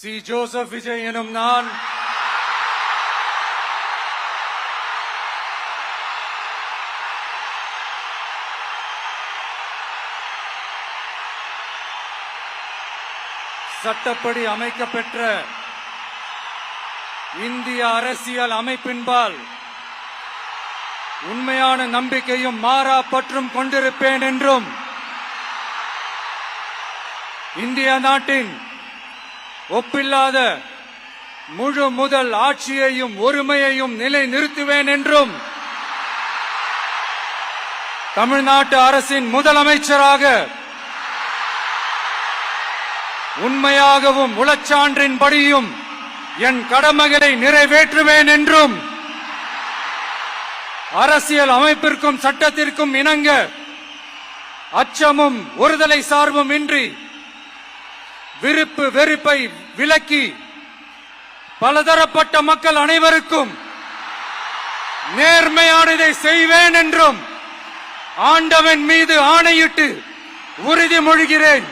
C. Joseph Vijay எனும் நான் சட்டப்படி அமைக்கப்பெற்ற இந்திய அரசியல் அமைப்பின்பால் உண்மையான நம்பிக்கையும் மாறா பற்றும் கொண்டிருப்பேன் என்றும் இந்திய நாட்டின் ஒப்பில்லாத முழு முதல் ஆட்சியையும் ஒருமையையும் நிலைநிறுத்துவேன் என்றும் தமிழ்நாட்டு அரசின் முதலமைச்சராக உண்மையாகவும் உளச்சான்றின்படியும் என் கடமைகளை நிறைவேற்றுவேன் என்றும் அரசியல் அமைப்பிற்கும் சட்டத்திற்கும் இணங்க அச்சமும் ஒருதலை சார்பும் இன்றி விருப்பு வெறுப்பை விலக்கி பலதரப்பட்ட மக்கள் அனைவருக்கும் நேர்மையானதை செய்வேன் என்றும் ஆண்டவன் மீது ஆணையிட்டு உறுதிமொழிகிறேன்.